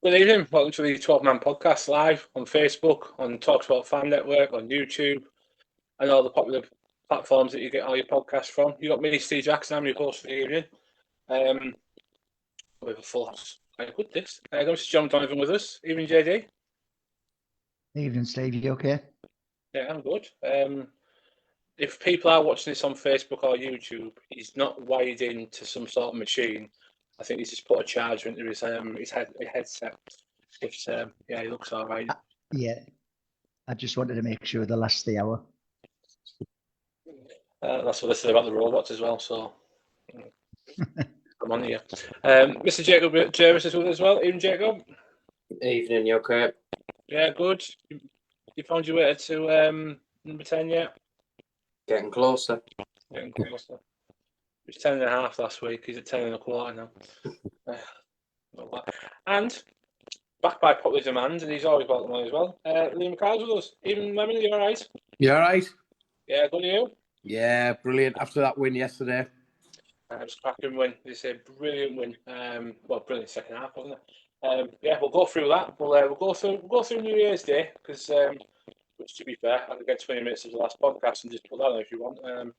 Good evening. Welcome to the 12-Man Podcast live on Facebook, on Talksport Fan Network, on YouTube, and all the popular platforms that you get all your podcasts from. You got me, Steve Jackson. I'm your host for the evening. With a full house. Quite good, this. Mr. John Donovan with us. Evening, JD. Evening, Steve. You okay? Yeah, I'm good. If people are watching this on Facebook or YouTube, he's not wired into some sort of machine. I think he's just put a charger into his headset. Yeah, he looks all right. Yeah. I just wanted to make sure the last the hour. That's what they said about the robots as well, so I'm on here. Mr. Jacob Jervis is with us as well. Evening, Jacob. Evening, you okay? Yeah, good. You found your way to number 10 yet? Getting closer. Getting closer. It was 10.5 last week. He's at 10.25 now. And back by popular demand, and he's always welcome on as well. Liam McCall's with us. Even Lemon, you all right? You all right? Yeah, good to you? Yeah, brilliant. After that win yesterday. It was a cracking win. It's a brilliant win. Brilliant second half, wasn't it? Yeah, we'll go through that. We'll go through New Year's Day because, which to be fair, I could get 20 minutes of the last podcast and just put that on if you want.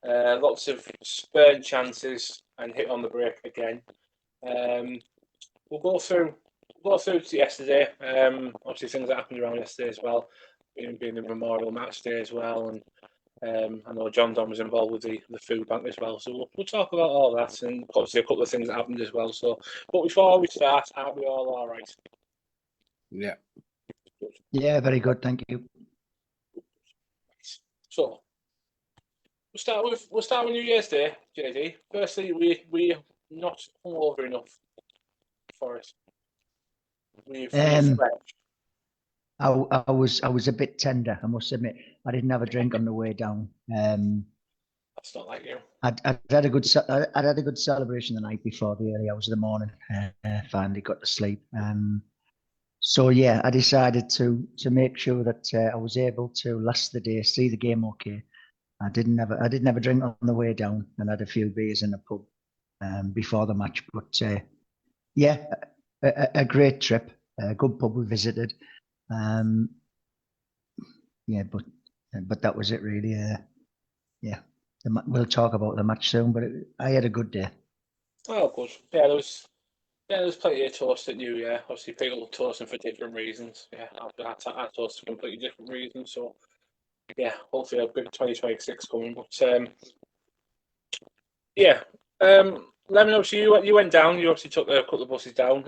Lots of spurn chances and hit on the break again. We'll go through to yesterday. Obviously, things that happened around yesterday as well, being the Memorial Match Day as well, and I know John Don was involved with the food bank as well. So we'll talk about all that and obviously a couple of things that happened as well. So, but before we start, are we all right? Yeah. Yeah, very good. Thank you. So we'll start with New Year's Day, JD. Firstly, we not hungover enough for it. I was a bit tender, I must admit. I didn't have a drink on the way down. That's not like you. I'd had a good celebration the night before, the early hours of the morning. Finally got to sleep. So yeah, I decided to make sure that I was able to last the day, see the game okay. I didn't have a drink on the way down, and had a few beers in the pub before the match. But yeah, a great trip, a good pub we visited. Yeah, but that was it really. Yeah, we'll talk about the match soon. But I had a good day. Oh, good. Yeah, there was plenty of toast at New Year. Obviously, people toasting for different reasons. Yeah, I toast for completely different reasons. So yeah, hopefully a big 2026 coming. But yeah, let me know. So you went down. You obviously took a couple of buses down.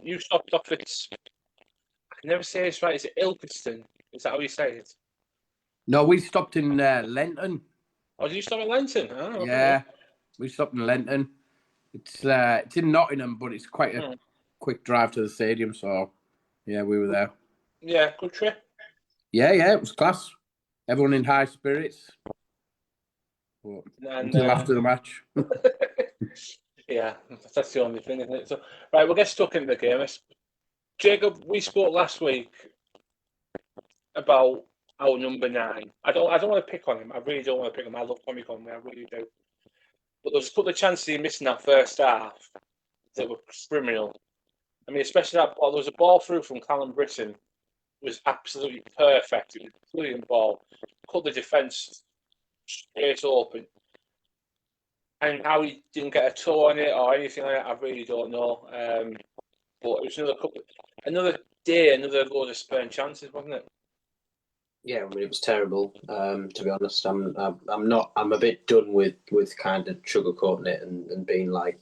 You stopped off at. I can never say this right. Is it Ilkeston? Is that how you say it? No, we stopped in Lenton. Oh, did you stop at Lenton? Oh, yeah, we stopped in Lenton. It's in Nottingham, but it's quite a quick drive to the stadium. So yeah, we were there. Yeah, good trip. Yeah, it was class. Everyone in high spirits. Until after the match. Yeah, that's the only thing, isn't it? So, right, we'll get stuck into the game. Jacob, we spoke last week about our number 9. I don't want to pick on him. I really don't want to pick him. I love Tommy Conway, I really do. But there's a couple of chances he missed in that first half that were criminal. I mean, especially that ball. There was a ball through from Callum Britton. It was absolutely perfect. It was a brilliant ball. Cut the defence straight open. And how he didn't get a toe on it or anything like that, I really don't know. But it was another day, another load of spurn chances, wasn't it? Yeah, I mean, it was terrible. To be honest, I'm a bit done with kind of sugarcoating it and being like,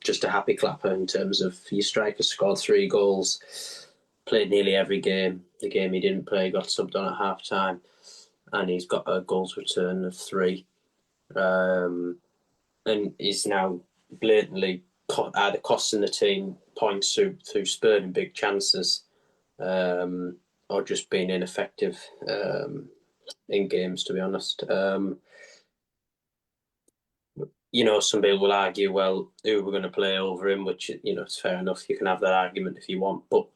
just a happy clapper in terms of your striker scored 3 goals, played nearly every game. The game he didn't play got subbed on at half time, and he's got a goals return of 3. And he's now blatantly either costing the team points through spurning big chances, or just being ineffective in games, to be honest. Some people will argue, well, who we're going to play over him, which, it's fair enough. You can have that argument if you want, but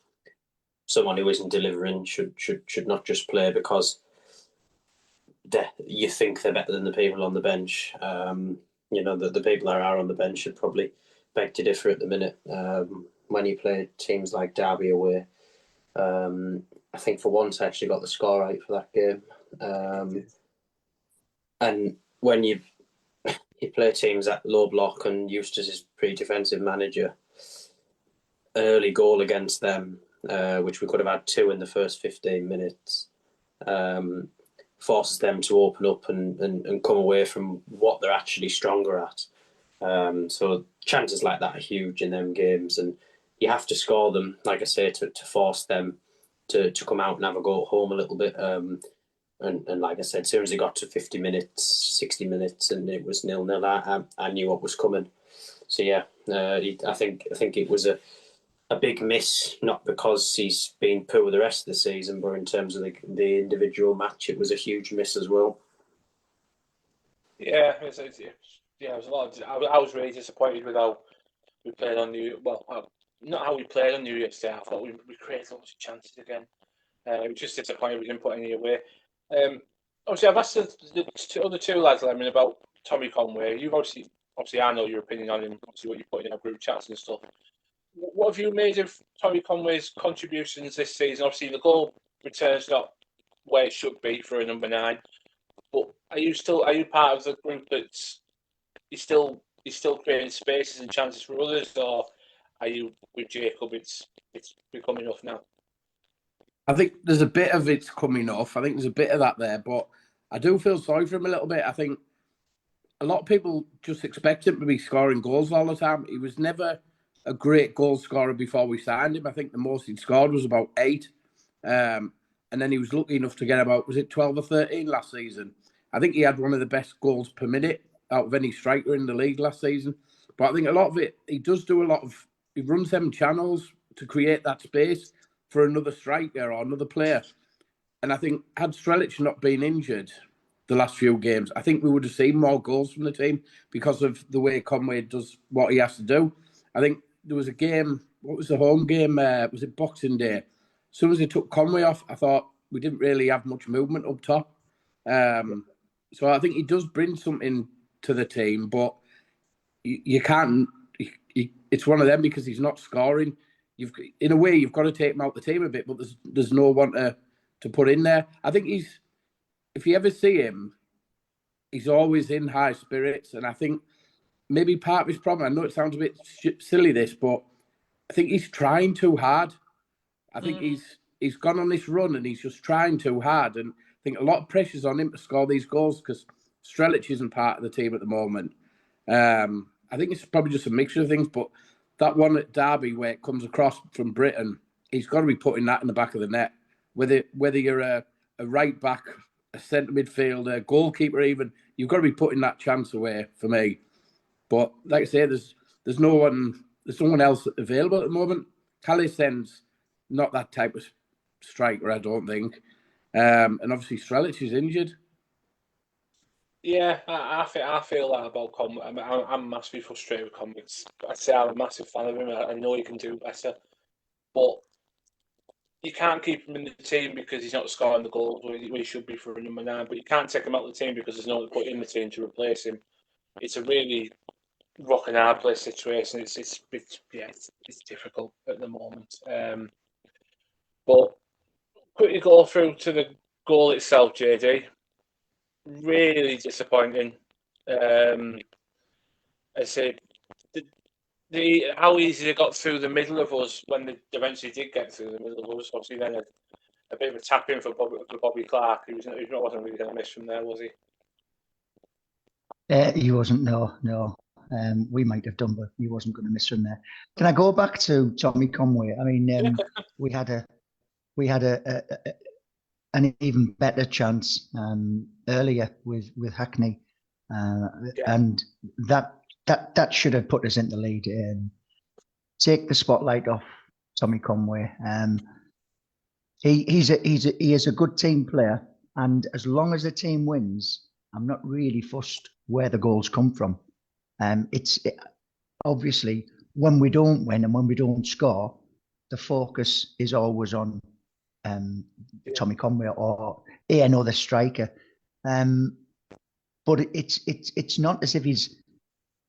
someone who isn't delivering should not just play because you think they're better than the people on the bench. The people that are on the bench should probably beg to differ at the minute. when you play teams like Derby away. I think for once I actually got the score right for that game. And when you play teams at low block and Eustace is pretty defensive manager, an early goal against them, which we could have had 2 in the first 15 minutes, forces them to open up and come away from what they're actually stronger at. So chances like that are huge in them games, and you have to score them, like I say, to force them to come out and have a go at home a little bit. And like I said, as soon as it got to 50 minutes, 60 minutes, and it was 0-0, I knew what was coming. So yeah, I think it was a big miss, not because he's been poor the rest of the season, but in terms of the individual match, it was a huge miss as well. Yeah, it was a lot. I was really disappointed with how we played on not how we played on New Year's Day. I thought we created lots of chances again. It was just disappointed we didn't put any away. Obviously, I've asked the other 2 lads, about Tommy Conway. You've obviously I know your opinion on him. Obviously, what you put in our group chats and stuff. What have you made of Tommy Conway's contributions this season? Obviously, the goal return's not where it should be for a number 9. But are you part of the group that's he's still creating spaces and chances for others, or are you with Jacob? It's become enough now. I think there's a bit of it's coming off. I think there's a bit of that there, but I do feel sorry for him a little bit. I think a lot of people just expect him to be scoring goals all the time. He was never a great goal scorer before we signed him. I think the most he'd scored was about 8. And then he was lucky enough to get about, was it 12 or 13 last season? I think he had one of the best goals per minute out of any striker in the league last season. But I think a lot of it, he runs them channels to create that space for another striker or another player. And I think had Strelic not been injured the last few games, I think we would have seen more goals from the team because of the way Conway does what he has to do. I think there was a game, what was the home game? Was it Boxing Day? As soon as they took Conway off, I thought we didn't really have much movement up top. So I think he does bring something to the team, but you can't. It's one of them because he's not scoring. In a way, you've got to take him out the team a bit, but there's no one to put in there. I think if you ever see him, he's always in high spirits, and I think maybe part of his problem. I know it sounds a bit silly, this, but I think he's trying too hard. I think he's gone on this run and he's just trying too hard. And I think a lot of pressure's on him to score these goals because Strelic isn't part of the team at the moment. I think it's probably just a mixture of things, but that one at Derby where it comes across from Britain, he's got to be putting that in the back of the net. Whether you're a right back, a centre midfielder, goalkeeper even, you've got to be putting that chance away for me. But like I say, there's no one else available at the moment. Calisen's not that type of striker, I don't think. And obviously Strelic is injured. Yeah, I feel that about Conway. I'm massively frustrated with Conway. I'd say I'm a massive fan of him. I know he can do better, but you can't keep him in the team because he's not scoring the goals where he should be for a number 9. But you can't take him out of the team because there's no one to put in the team to replace him. It's a really rock and hard place situation. It's difficult at the moment. But quickly go through to the goal itself, JD. Really disappointing. I say how easy they got through the middle of us when they eventually did get through the middle of us. Obviously, then a bit of a tap in for Bobby Clark. He wasn't really going to miss from there, was he? He wasn't. No. We might have done, but he wasn't going to miss from there. Can I go back to Tommy Conway? I mean, we had an even better chance earlier with Hackney, and that should have put us in the lead. Take the spotlight off Tommy Conway. He is a good team player, and as long as the team wins, I'm not really fussed where the goals come from. Obviously when we don't win and when we don't score, the focus is always on Tommy Conway or another striker. But it's not as if he's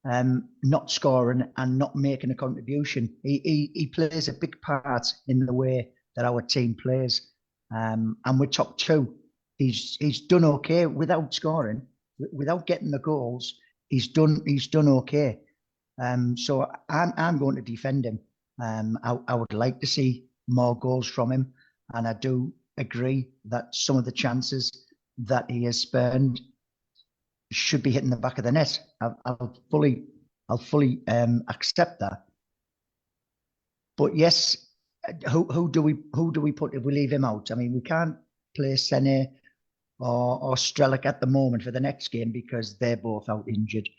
not scoring and not making a contribution. He plays a big part in the way that our team plays. And we're top two. He's done okay without scoring, without getting the goals. He's done okay. So I'm going to defend him. I would like to see more goals from him, and I do agree that some of the chances that he has spurned should be hitting the back of the net. I'll fully accept that. But yes, who do we put if we leave him out? I mean, we can't play Sene or Strelic at the moment for the next game because they're both out injured.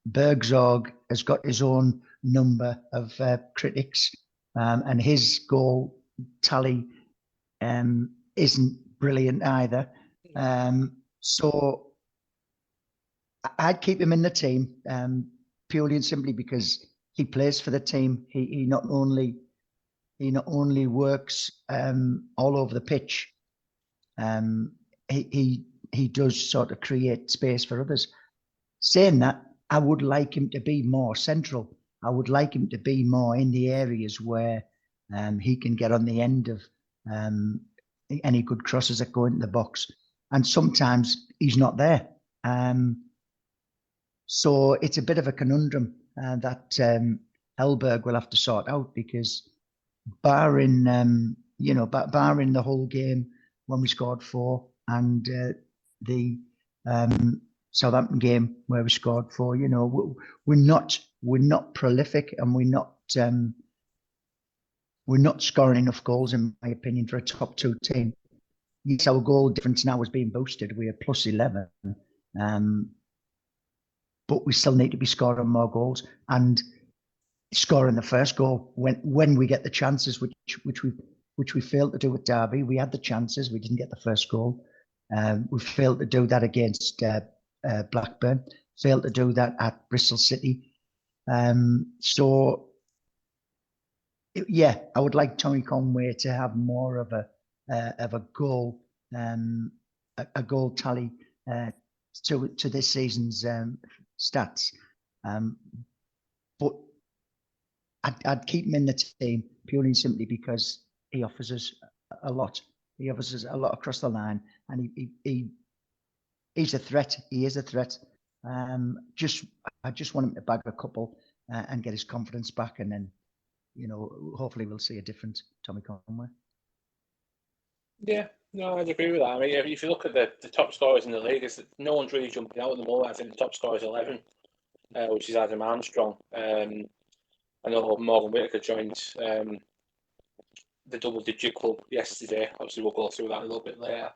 Bergzorg has got his own number of critics, and his goal tally isn't brilliant either. So I'd keep him in the team purely and simply because he plays for the team. He not only works all over the pitch. He does sort of create space for others. Saying that, I would like him to be more central. I would like him to be more in the areas where he can get on the end of any good crosses that go into the box. And sometimes he's not there. So it's a bit of a conundrum that Hellberg will have to sort out, because barring the whole game when we scored 4 and the Southampton game where we scored 4, we're not prolific, and we're not scoring enough goals, in my opinion, for a top 2 team. Yes, our goal difference now is being boosted. We're plus 11, but we still need to be scoring more goals and scoring the first goal when we get the chances, which we failed to do with Derby. We had the chances, we didn't get the first goal. We failed to do that against Blackburn. Failed to do that at Bristol City. So yeah, I would like Tommy Conway to have more of a goal tally to this season's stats. But I'd keep him in the team purely and simply because he offers us a lot. He offers us a lot across the line, and he's a threat. He is a threat. I just want him to bag a couple and get his confidence back, and then hopefully we'll see a different Tommy Conway. Yeah, no, I'd agree with that. I mean, if you look at the top scorers in the league, no one's really jumping out at the moment. I think the top scorer is 11, which is Adam Armstrong. I know Morgan Whittaker joined the double-digit club yesterday. Obviously, we'll go through that a little bit later.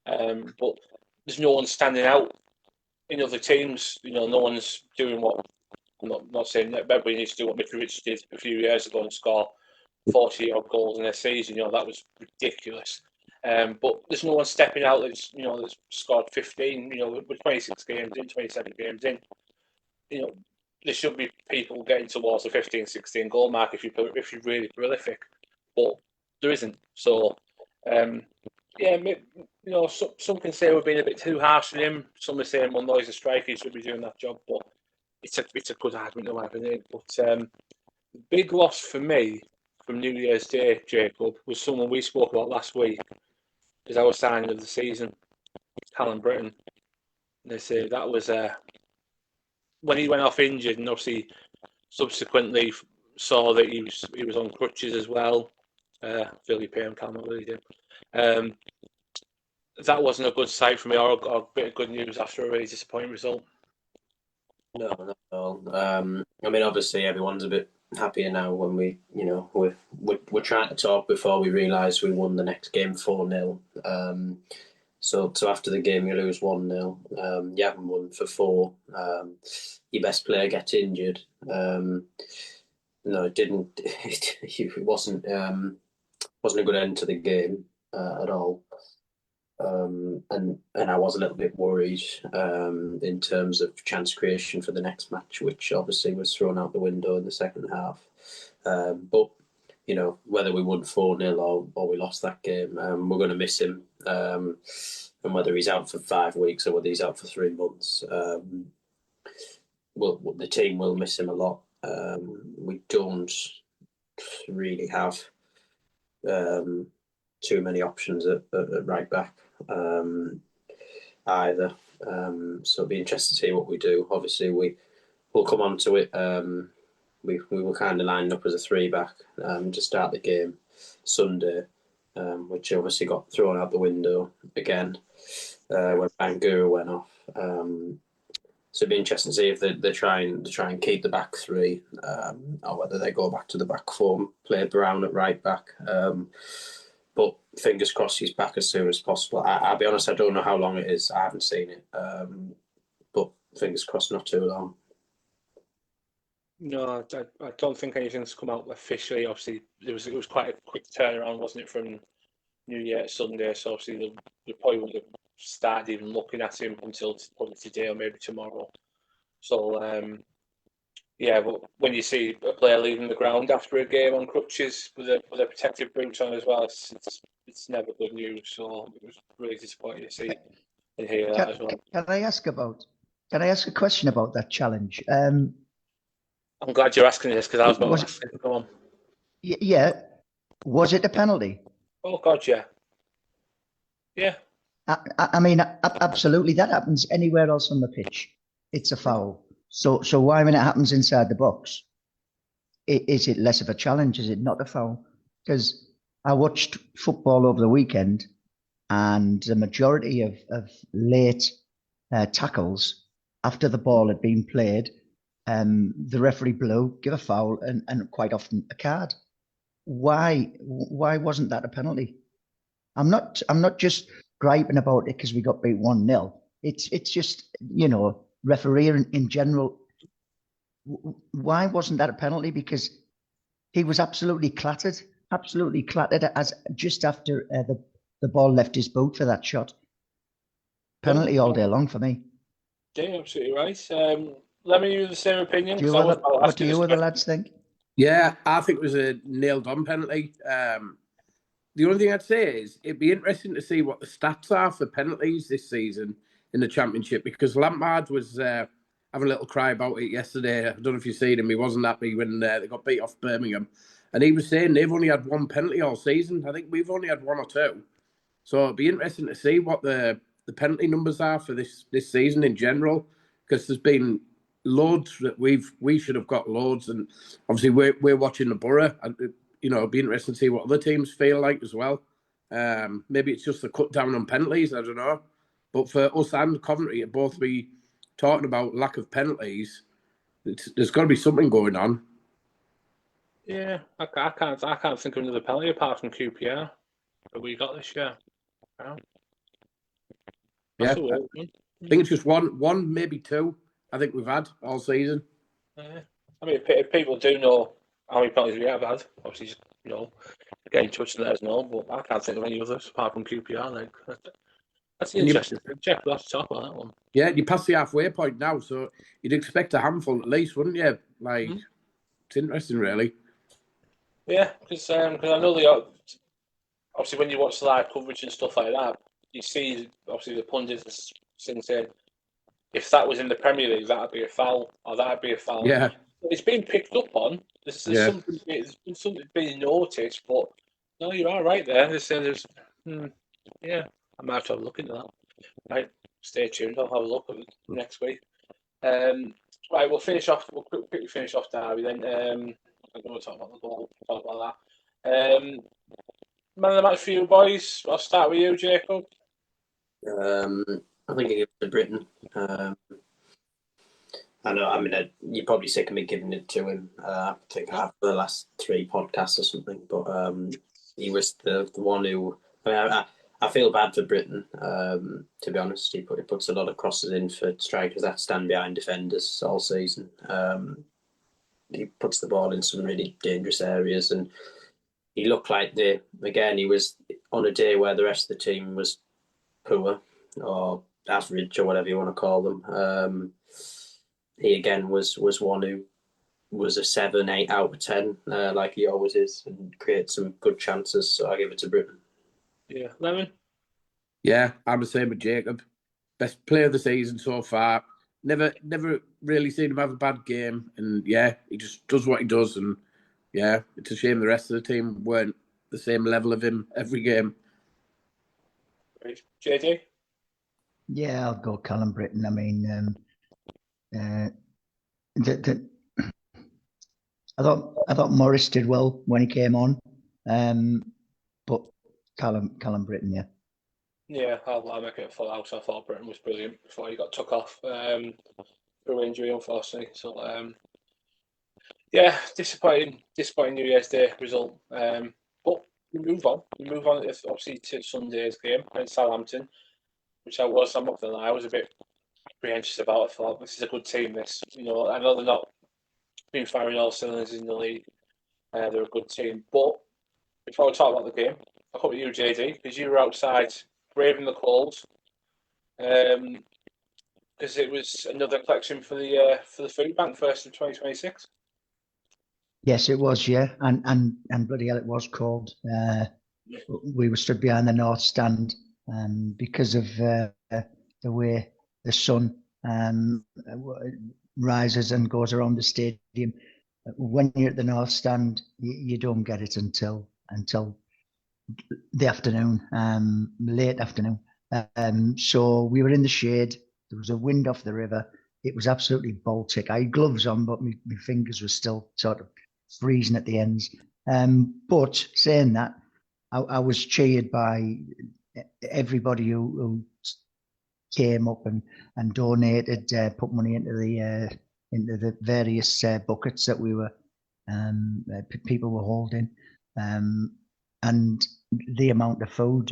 But there's no one standing out in other teams. No one's doing what. I'm not saying that everybody needs to do what Mitrovic did a few years ago and score 40-odd goals in a season. That was ridiculous. But there's no one stepping out that's scored 15. With 26 games in, 27 games in. There should be people getting towards the 15, 16 goal mark if you're really prolific, but there isn't. So, some can say we're being a bit too harsh on him. Some are saying, well, no, he's a striker, he should be doing that job. But it's a good argument to have, isn't it? But the big loss for me from New Year's Day, Jacob, was someone we spoke about last week, is our signing of the season, Callum Britton. And they say that was when he went off injured, and obviously subsequently saw that he was on crutches as well. Philly Payne, Callum, what did he do? That wasn't a good sight for me, or a bit of good news after a really disappointing result. No, not at all. I mean, obviously, everyone's a bit happier now when we're trying to talk before we realise we won the next game 4-0. So after the game, you lose 1-0. You haven't won for 4. Your best player gets injured. No, it didn't. It wasn't a good end to the game at all. And I was a little bit worried in terms of chance creation for the next match, which obviously was thrown out the window in the second half. But whether we won 4-0 or we lost that game, we're going to miss him. And whether he's out for 5 weeks or whether he's out for 3 months, the team will miss him a lot. We don't really have too many options at right back either. So it'll be interesting to see what we do. Obviously, we'll come on to it. We were kind of lined up as a 3-back to start the game Sunday, which obviously got thrown out the window again when Bangura went off. So it'd be interesting to see if they try and keep the back 3, or whether they go back to the back 4, play Brown at right back. But fingers crossed he's back as soon as possible. I'll be honest, I don't know how long it is. I haven't seen it, but fingers crossed not too long. No, I don't think anything's come out officially. Obviously, it was quite a quick turnaround, wasn't it, from New Year to Sunday? So obviously they probably wouldn't have started even looking at him until probably today or maybe tomorrow. So yeah, but when you see a player leaving the ground after a game on crutches with a protective boots on as well, it's never good news. So it was really disappointing to see and hear that as well. Can I ask a question about that challenge? I'm glad you're asking this because I was about to ask it. Go on. Yeah, was it a penalty? Oh God, yeah. Yeah. I mean, absolutely. That happens anywhere else on the pitch. It's a foul. So why, when it happens inside the box, is it less of a challenge? Is it not a foul? Because I watched football over the weekend, and the majority of late tackles after the ball had been played, the referee blew, give a foul, and quite often a card. Why wasn't that a penalty? I'm not just griping about it because we got beat 1-0. It's just, refereeing in general. Why wasn't that a penalty? Because he was absolutely clattered as just after the ball left his boot for that shot. Penalty all day long for me. Yeah, absolutely right. Let me use the same opinion. What do you other lads think? Yeah, I think it was a nailed-on penalty. The only thing I'd say is it'd be interesting to see what the stats are for penalties this season in the Championship, because Lampard was having a little cry about it yesterday. I don't know if you've seen him. He wasn't happy when they got beat off Birmingham. And he was saying they've only had 1 penalty all season. I think we've only had 1 or 2. So it'd be interesting to see what the penalty numbers are for this season in general, because there's been loads that we should have got loads, and obviously we're watching the Borough, and it'd be interesting to see what other teams feel like as well. Maybe it's just the cut down on penalties, I don't know. But for us and Coventry to both be talking about lack of penalties, there's got to be something going on. Yeah, I can't think of another penalty apart from QPR that we got this year. Yeah, I think it's just one, maybe 2. I think we've had all season. I mean, if people do know how many penalties we have had, obviously, just, get in touch and let us know. But I can't think of any others apart from QPR. Like, that's interesting. Jeff, we'll have to talk about that one. Yeah, you pass the halfway point now, so you'd expect a handful at least, wouldn't you? Like, It's interesting, really. Yeah, because I know obviously when you watch live coverage and stuff like that, you see obviously the pundits saying, if that was in the Premier League, that'd be a foul, or that'd be a foul. Yeah, it's been picked up on. There's something being noticed, but no, you are right there. Yeah, I might have to have a look into that. Right, stay tuned. I'll have a look at it next week. Right, we'll finish off. We'll quickly finish off Derby then. I'm going to talk about the goal. Talk about that. Man of the match for you boys. I'll start with you, Jacob. I think I give it to Britain. I know. I mean, you're probably sick of me giving it to him. I think I have for the last 3 podcasts or something. But he was the one who. I feel bad for Britain. To be honest, he puts a lot of crosses in for strikers that stand behind defenders all season. He puts the ball in some really dangerous areas, and he looked like he was on a day where the rest of the team was poor or average or whatever you want to call them. He again was one who was a 7, 8 out of 10, like he always is, and creates some good chances. So I give it to Britain. Yeah, Lemon. Yeah, I'm the same with Jacob. Best player of the season so far. Never really seen him have a bad game. And yeah, he just does what he does. And yeah, it's a shame the rest of the team weren't the same level of him every game. Right. JJ? Yeah, I'll go Callum Britton. I mean, the I thought Morris did well when he came on, but Callum Britton, yeah. Yeah, I'll make it a full house. I thought Britain was brilliant before he got took off through injury, unfortunately. So yeah, disappointing New Year's Day result. But we move on. We move on, obviously, to Sunday's game against Southampton, which I'm not gonna lie, I was a bit apprehensive about. I thought this is a good team. I know they're not been firing all cylinders in the league. They're a good team, but before we talk about the game, I'll come to you, JD, because you were outside braving the cold. Because it was another collection for the food bank first in 2026. Yes, it was, yeah, and bloody hell, it was cold. We were stood behind the north stand, because of the way the sun rises and goes around the stadium. When you're at the north stand, you don't get it until the afternoon, late afternoon. So we were in the shade. There was a wind off the river. It was absolutely Baltic. I had gloves on, but my fingers were still sort of freezing at the ends. But saying that, I was cheered by everybody who came up and donated, put money into the various buckets that we were people were holding, and the amount of food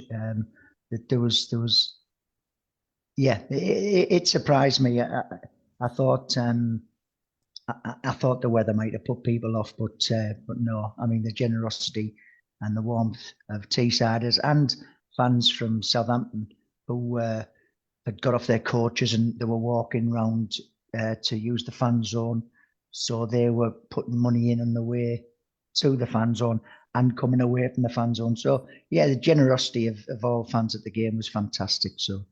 that there was. Yeah, it surprised me. I thought I thought the weather might have put people off, but no. I mean, the generosity and the warmth of Teessiders and fans from Southampton who had got off their coaches and they were walking round to use the fan zone. So they were putting money in on the way to the fan zone and coming away from the fan zone. So yeah, the generosity of all fans at the game was fantastic. So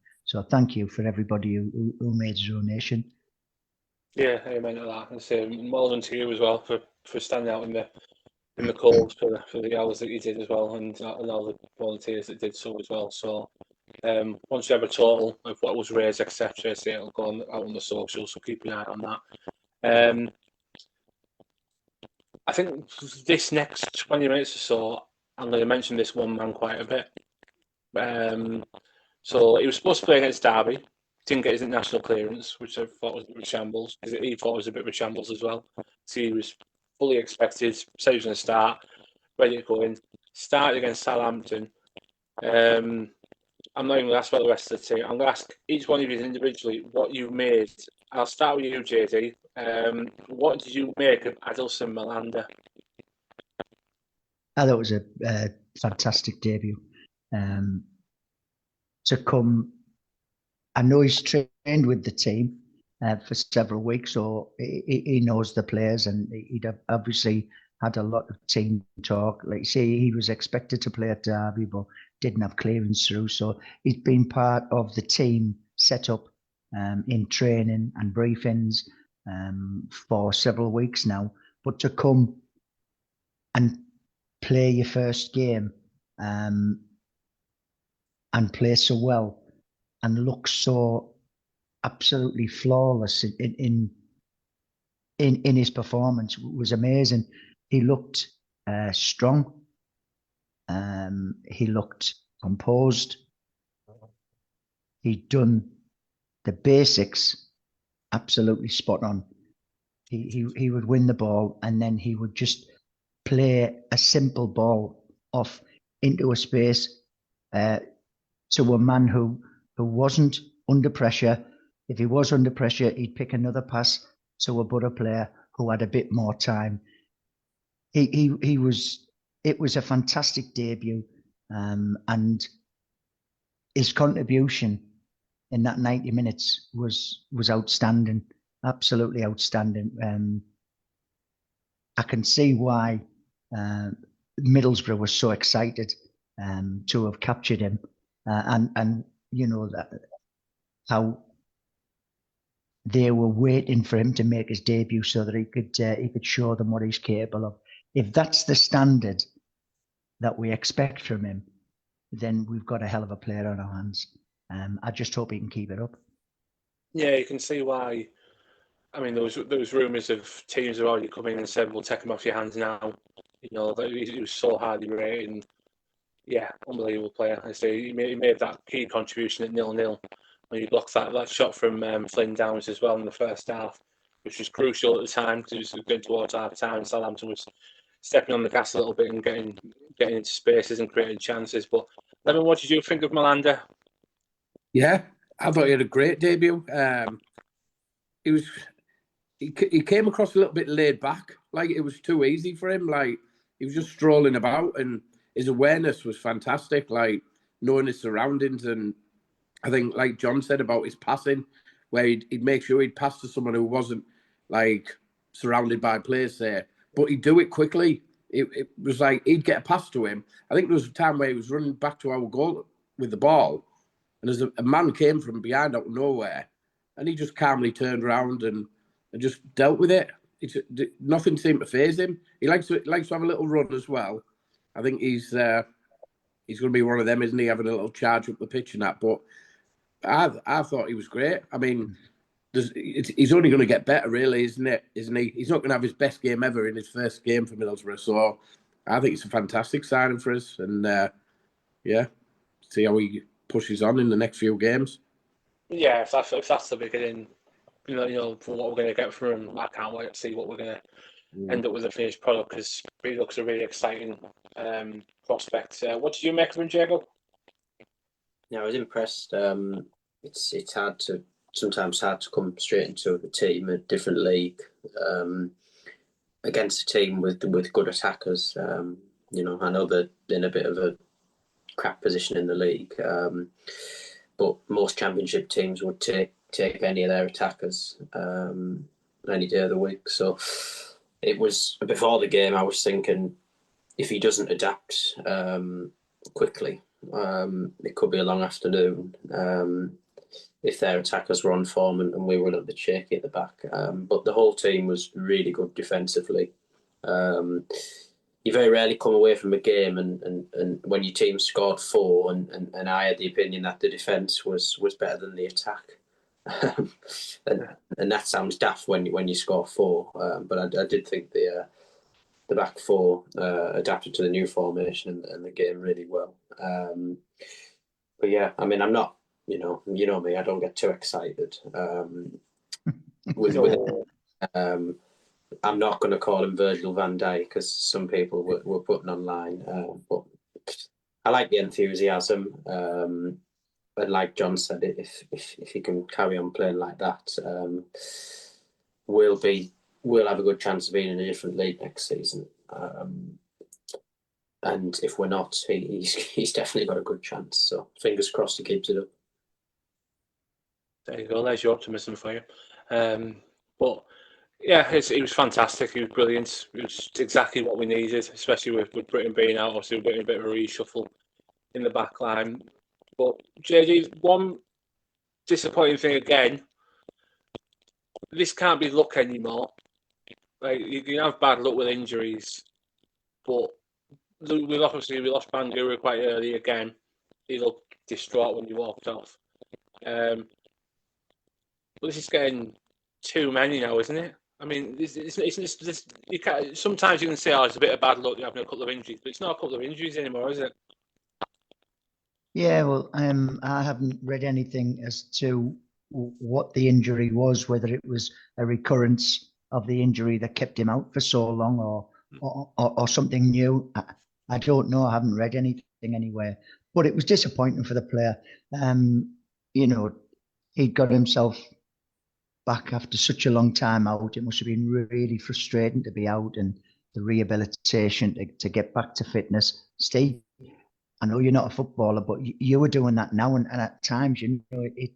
thank you for everybody who made a donation. Yeah, amen to that. And say well done to you as well for standing out in the cold for the hours that you did as well, and all the volunteers that did so as well. So once you have a total of what was raised, etc., it'll go out on the socials. So keep an eye on that. I think this next 20 minutes or so, I'm going to mention this one man quite a bit. So he was supposed to play against Derby, didn't get his international clearance, which I thought was a bit of a shambles, because he thought it was a bit of a shambles as well. So he was fully expected, said he was going to start, ready to go in, started against Southampton. I'm not even going to ask about the rest of the team. I'm going to ask each one of you individually what you made. I'll start with you, JD. What did you make of Adilson Malanda? I thought it was a fantastic debut. To come, I know he's trained with the team for several weeks, so he knows the players, and he'd obviously had a lot of team talk. Like you say, he was expected to play at Derby, but didn't have clearance through. So he's been part of the team setup in training and briefings for several weeks now. But to come and play your first game and play so well and look so absolutely flawless in his performance was amazing. He looked strong. He looked composed. He'd done the basics absolutely spot on. He would win the ball and then he would just play a simple ball off into a space to a man who wasn't under pressure. If he was under pressure, he'd pick another pass to a better player who had a bit more time. He was. It was a fantastic debut, and his contribution in that 90 minutes was outstanding, absolutely outstanding. I can see why Middlesbrough was so excited to have captured him, and you know that how they were waiting for him to make his debut so that he could show them what he's capable of. If that's the standard that we expect from him, then we've got a hell of a player on our hands. I just hope he can keep it up. Yeah, you can see why. I mean, there was rumours of teams have already come in and said, "We'll take him off your hands now." You know, that he was so highly rated. And yeah, unbelievable player. I say he made that key contribution at 0-0 when he blocked that shot from Flynn Downs as well in the first half, which was crucial at the time because it was going towards half time. Southampton was stepping on the gas a little bit and getting into spaces and creating chances. But Lemon, what did you think of Malanda? Yeah, I thought he had a great debut. He came across a little bit laid back, like it was too easy for him. Like he was just strolling about, and his awareness was fantastic. Like knowing his surroundings, and I think, like John said about his passing, where he'd make sure he'd pass to someone who wasn't like surrounded by players there, but he'd do it quickly. It was like he'd get a pass to him. I think there was a time where he was running back to our goal with the ball, and as a man came from behind out of nowhere, and he just calmly turned around and just dealt with it. Nothing seemed to faze him. He likes to have a little run as well. I think he's going to be one of them, isn't he? Having a little charge up the pitch and that. But I thought he was great. I mean, he's only going to get better, really, isn't it? Isn't he? He's not going to have his best game ever in his first game for Middlesbrough. So I think it's a fantastic signing for us. And yeah, see how he pushes on in the next few games. Yeah, if that's the beginning, you know, for what we're going to get from him, I can't wait to see what we're going to end up with a finished product because he looks a really exciting prospect. What did you make of him, Jago? Yeah, I was impressed. It's sometimes hard to come straight into a team, a different league, against a team with good attackers. You know, I know they're in a bit of a crap position in the league, but most Championship teams would take any of their attackers any day of the week. So it was before the game. I was thinking if he doesn't adapt quickly, it could be a long afternoon. If their attackers were on form and we were a little bit shaky at the back, but the whole team was really good defensively. You very rarely come away from a game and when your team scored 4 and I had the opinion that the defence was better than the attack. and that sounds daft when you score 4, but I did think the back 4 adapted to the new formation and the game really well. But yeah, I mean, I'm not, you know me, I don't get too excited. I'm not going to call him Virgil van Dijk because some people were putting online, but I like the enthusiasm. And like John said, if he can carry on playing like that, we'll have a good chance of being in a different league next season. And if we're not, he's definitely got a good chance. So fingers crossed he keeps it up. There you go. There's your optimism for you. But yeah, he was fantastic. He was brilliant. It was exactly what we needed, especially with Britain being out. Obviously, we're getting a bit of a reshuffle in the back line. But JD, one disappointing thing again. This can't be luck anymore. Like you can have bad luck with injuries, but we lost Bangura quite early again. He looked distraught when he walked off. But this is getting too many now, isn't it? I mean, this you can't, sometimes you can say, "Oh, it's a bit of bad luck having a couple of injuries," but it's not a couple of injuries anymore, is it? Yeah, well, I haven't read anything as to what the injury was, whether it was a recurrence of the injury that kept him out for so long, or something new. I don't know. I haven't read anything anywhere, but it was disappointing for the player. You know, he got himself back after such a long time out. It must have been really frustrating to be out and the rehabilitation to get back to fitness. Steve, I know you're not a footballer, but you were doing that now, and at times, you know, it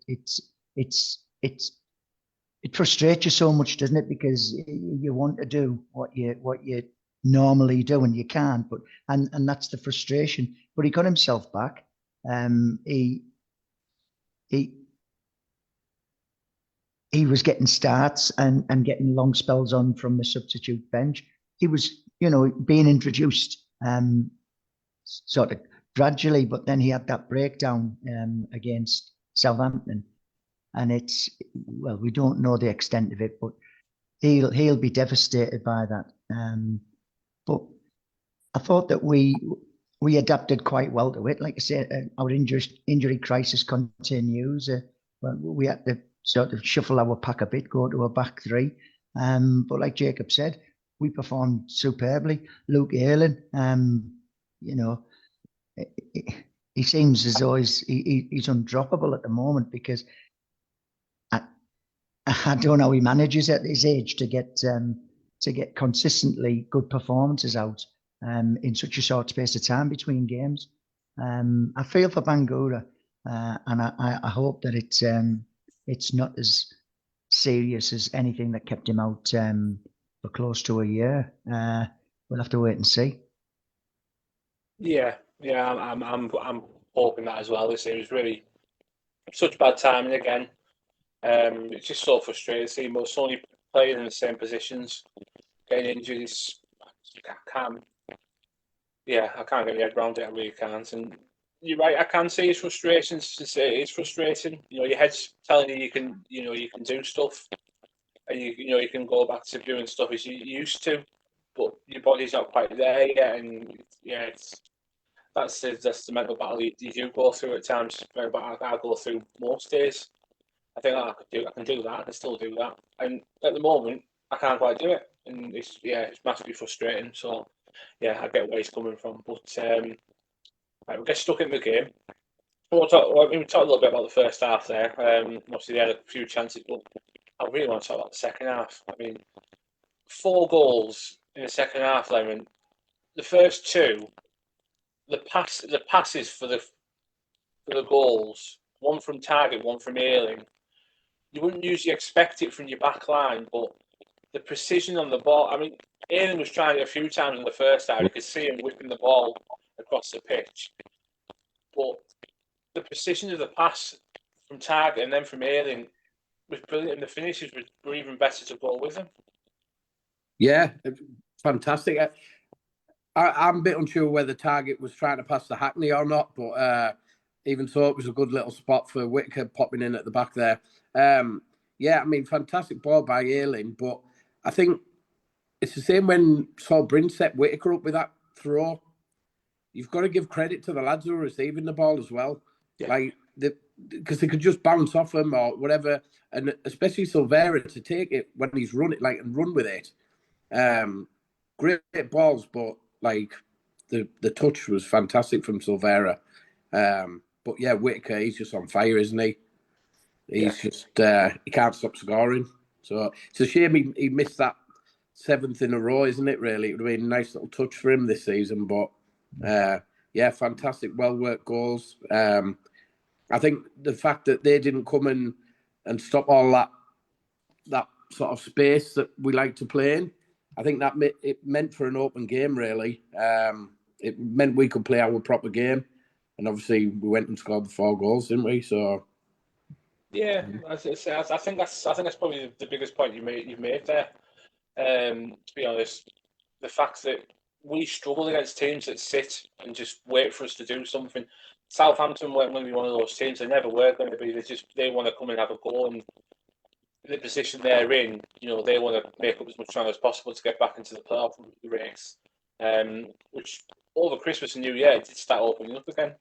frustrates you so much, doesn't it? Because you want to do what you normally do and you can't. But and that's the frustration. But he got himself back. He he was getting starts and getting long spells on from the substitute bench. He was, being introduced sort of gradually, but then he had that breakdown against Southampton, and we don't know the extent of it, but he'll be devastated by that. But I thought that we adapted quite well to it. Like I said, our injury crisis continues. We had to sort of shuffle our pack a bit, go to a back three. But like Jacob said, we performed superbly. Luke Ayling, he seems as though he's undroppable at the moment, because I don't know how he manages at his age to get consistently good performances out in such a short space of time between games. I feel for Bangura, and I hope that it's not as serious as anything that kept him out for close to a year. We'll have to wait and see. Yeah, I'm hoping that as well. It was really such bad timing again. It's just so frustrating seeing so many players in the same positions getting injuries. I can't get my head around it. I really can't. And you're right. I can see his frustrations. It's frustrating. Your head's telling you can do stuff, and you can go back to doing stuff as you used to, but your body's not quite there yet. And yeah, that's the mental battle you do go through at times. Very bad. I go through most days. I think I can do that. I can still do that. And at the moment, I can't quite do it, and it's massively frustrating. So yeah, I get where he's coming from. But right, we'll get stuck in the game. We talked a little bit about the first half there. Obviously, they had a few chances, but I really want to talk about the second half. I mean, 4 goals in the second half, Lemon. The first 2, the passes for the goals, one from Target, one from Ayling. You wouldn't usually expect it from your back line, but the precision on the ball. I mean, Ayling was trying it a few times in the first half. You could see him whipping the ball across the pitch. But the precision of the pass from Target and then from Ayling was brilliant, and the finishes were even better to go with him. Yeah, fantastic. I'm a bit unsure whether Target was trying to pass the Hackney or not, but even so, it was a good little spot for Whittaker popping in at the back there. Yeah, I mean, fantastic ball by Ayling, but I think it's the same when Saul Bryn set Whittaker up with that throw. You've got to give credit to the lads who are receiving the ball as well. Yeah. Because they could just bounce off him or whatever, and especially Silvera to take it when he's running, and run with it. Great balls, but the touch was fantastic from Silvera. But yeah, Whittaker, he's just on fire, isn't he? He's just he can't stop scoring. So it's a shame he missed that 7th in a row, isn't it? Really, it would have been a nice little touch for him this season. But yeah, fantastic, well worked goals. I think the fact that they didn't come and stop all that sort of space that we like to play in, I think that it meant for an open game. Really, it meant we could play our proper game, and obviously we went and scored the 4 goals, didn't we? So. Yeah, I think that's probably the biggest point you've made there. To be honest, the fact that we struggle against teams that sit and just wait for us to do something. Southampton weren't going to be one of those teams. They never were going to be. They want to come and have a go, and the position they're in, they want to make up as much time as possible to get back into the playoff race. Which over Christmas and New Year it did start opening up again.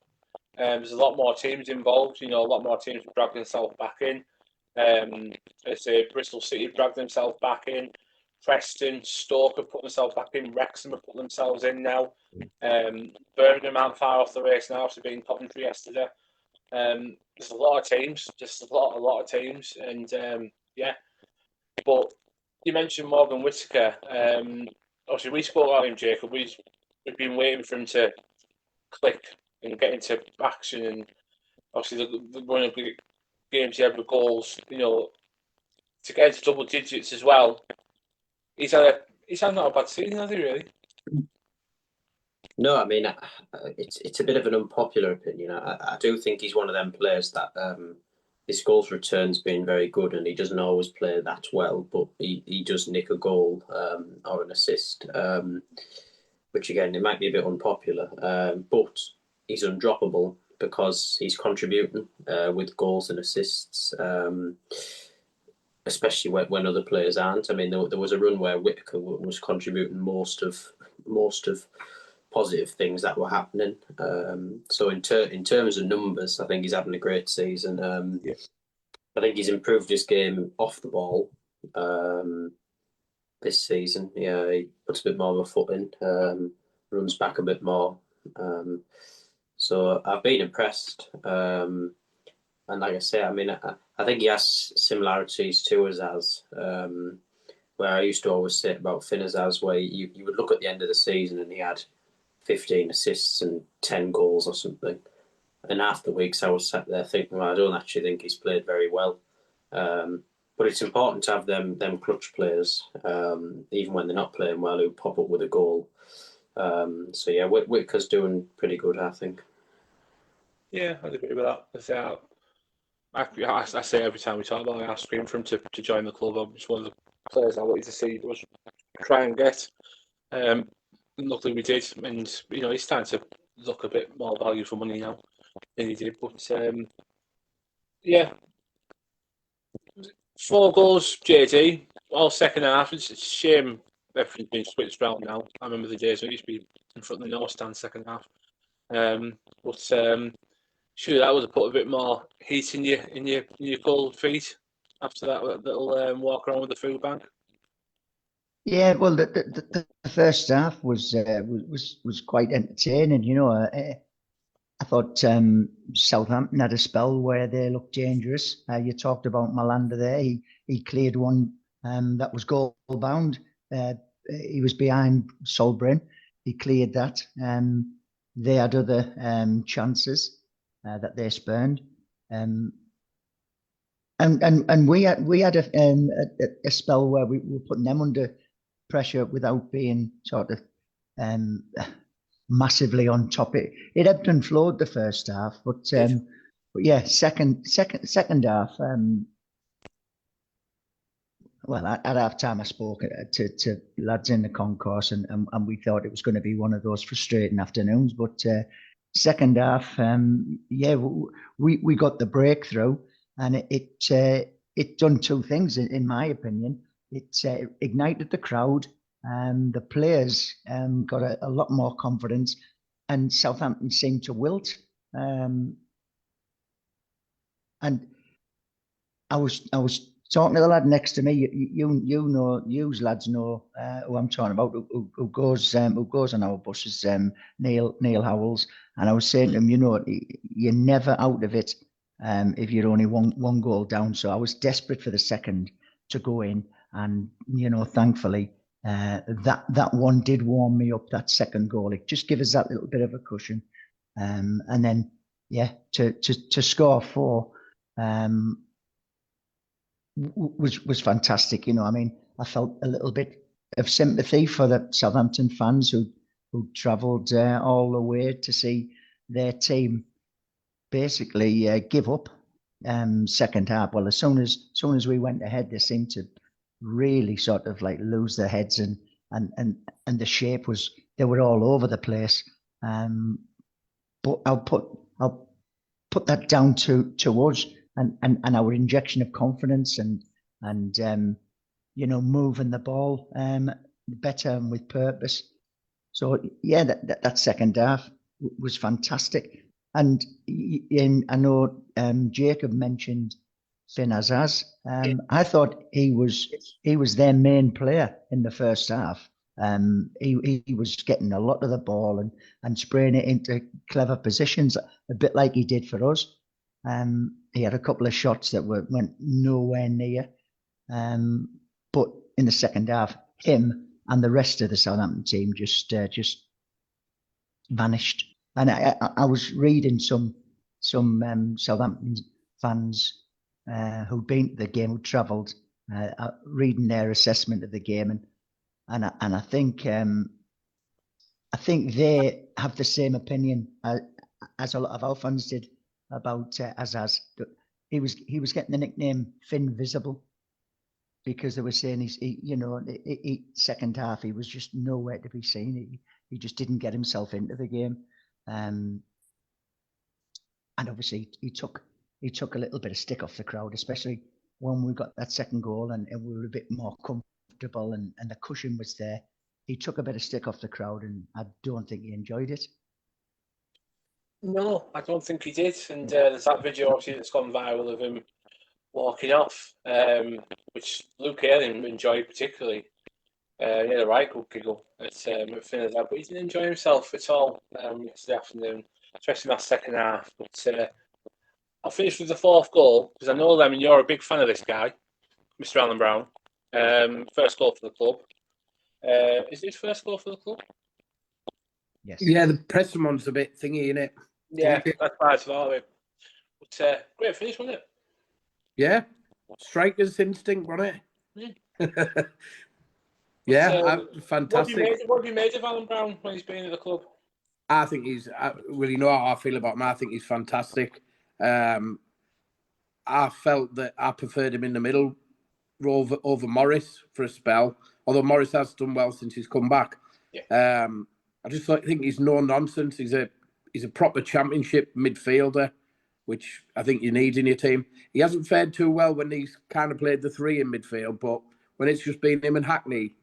There's a lot more teams involved. A lot more teams have dragged themselves back in. Let's say Bristol City have dragged themselves back in. Preston, Stoke have put themselves back in. Wrexham have put themselves in now. Birmingham aren't far off the race now after being Coventry yesterday. There's a lot of teams, just a lot of teams, and yeah. But you mentioned Morgan Whittaker. Obviously, we spoke about him, Jacob. We've been waiting for him to click and get into action, and obviously the one of the games he had with goals, to get into double digits as well. He's had not a bad season, has he, really? No, I mean, it's a bit of an unpopular opinion. I do think he's one of them players that his goals return's been very good, and he doesn't always play that well, but he does nick a goal or an assist, which again, it might be a bit unpopular, but he's undroppable because he's contributing with goals and assists, especially when other players aren't. I mean, there was a run where Whittaker was contributing most of positive things that were happening. So in terms of numbers, I think he's having a great season. I think he's improved his game off the ball this season. Yeah, he puts a bit more of a foot in, runs back a bit more. So I've been impressed. And like I say, I mean, I think he has similarities to Azaz, where I used to always say about Finn Azaz, where you would look at the end of the season and he had 15 assists and 10 goals or something. And after weeks, I was sat there thinking, well, I don't actually think he's played very well. But it's important to have them clutch players, even when they're not playing well, who pop up with a goal. So yeah, Whittaker's doing pretty good, I think. Yeah, I'd agree with that. I say every time we talk about it, I scream for him to join the club. I'm just one of the players I wanted to see us try and get. Luckily we did, and he's starting to look a bit more value for money now than he did. But yeah, 4 goals, JD, all second half. It's a shame everything's been switched around now. I remember the days when it used to be in front of the North Stand second half. But sure, that would have put a bit more heat in your cold feet after that little walk around with the food bank. Yeah, well, the first half was quite entertaining. I thought Southampton had a spell where they looked dangerous. You talked about Malanda there. He cleared one that was goal bound. He was behind Solbrin. He cleared that. They had other chances that they spurned. And we had a spell where we were putting them under pressure without being sort of massively on top. It ebbed and flowed the first half, but yeah, second half. Well, at half time, I spoke to lads in the concourse, and we thought it was going to be one of those frustrating afternoons. But second half, yeah, we got the breakthrough, and it done 2 things in my opinion. It ignited the crowd, and the players got a lot more confidence, and Southampton seemed to wilt. And I was talking to the lad next to me. You lads know who I'm talking about. Who goes on our buses? Neil Howells. And I was saying to him, you're never out of it if you're only one goal down. So I was desperate for the second to go in, and thankfully that one did warm me up. That second goal, it just gave us that little bit of a cushion, and then to score 4. Was fantastic. I mean, I felt a little bit of sympathy for the Southampton fans who travelled all the way to see their team basically give up second half. Well, as soon as we went ahead, they seemed to really sort of like lose their heads, and the shape was, they were all over the place. But I'll put that down to us. And our injection of confidence and moving the ball better and with purpose. So yeah, that second half was fantastic. And I know Jacob mentioned Finn Azaz. I thought he was their main player in the first half. He was getting a lot of the ball and spraying it into clever positions, a bit like he did for us. He had a couple of shots that went nowhere near. But in the second half, him and the rest of the Southampton team just vanished. And I was reading some Southampton fans who'd been to the game, who travelled, reading their assessment of the game, and I think they have the same opinion as a lot of our fans did about Azaz. he was getting the nickname Finn Visible because they were saying second half he was just nowhere to be seen. He just didn't get himself into the game, and obviously he took a little bit of stick off the crowd, especially when we got that second goal and we were a bit more comfortable and the cushion was there. He took a bit of stick off the crowd, and I don't think he enjoyed it. No, I don't think he did. And there's that video obviously that's gone viral of him walking off, which Luke Ayling enjoyed particularly. He had a right good giggle at Finn as well, but he didn't enjoy himself at all yesterday afternoon, especially in that second half. But I'll finish with the fourth goal because I know them, and you're a big fan of this guy, Mr. Alan Brown. First goal for the club. Is it his first goal for the club? Yes. Yeah, the Preston one's a bit thingy, innit? Yeah, that's why I thought of it. But great finish, wasn't it? Yeah, striker's instinct, wasn't it? Yeah, fantastic. What have you made of Alan Brown when he's been at the club? I think he's, well, you know how I feel about him. I think he's fantastic. I felt that I preferred him in the middle over Morris for a spell, although Morris has done well since he's come back. Yeah. I just think he's no nonsense. He's a proper championship midfielder, which I think you need in your team. He hasn't fared too well when he's kind of played the three in midfield, but when it's just been him and Hackney,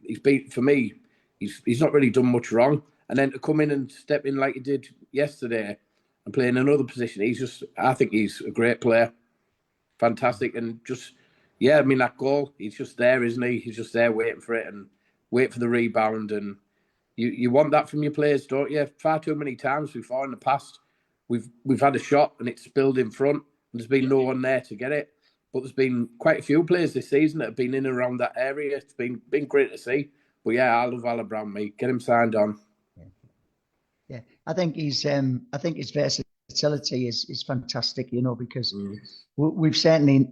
for me, he's not really done much wrong. And then to come in and step in like he did yesterday and play in another position, I think he's a great player. Fantastic. And that goal, he's just there, isn't he? He's just there waiting for it and wait for the rebound. And you want that from your players, don't you? Far too many times before in the past, we've had a shot and it's spilled in front and there's been no one there to get it. But there's been quite a few players this season that have been in and around that area. It's been great to see. But yeah, I love Alan Brown, mate. Get him signed on. Yeah, I think his versatility is fantastic. Because we've certainly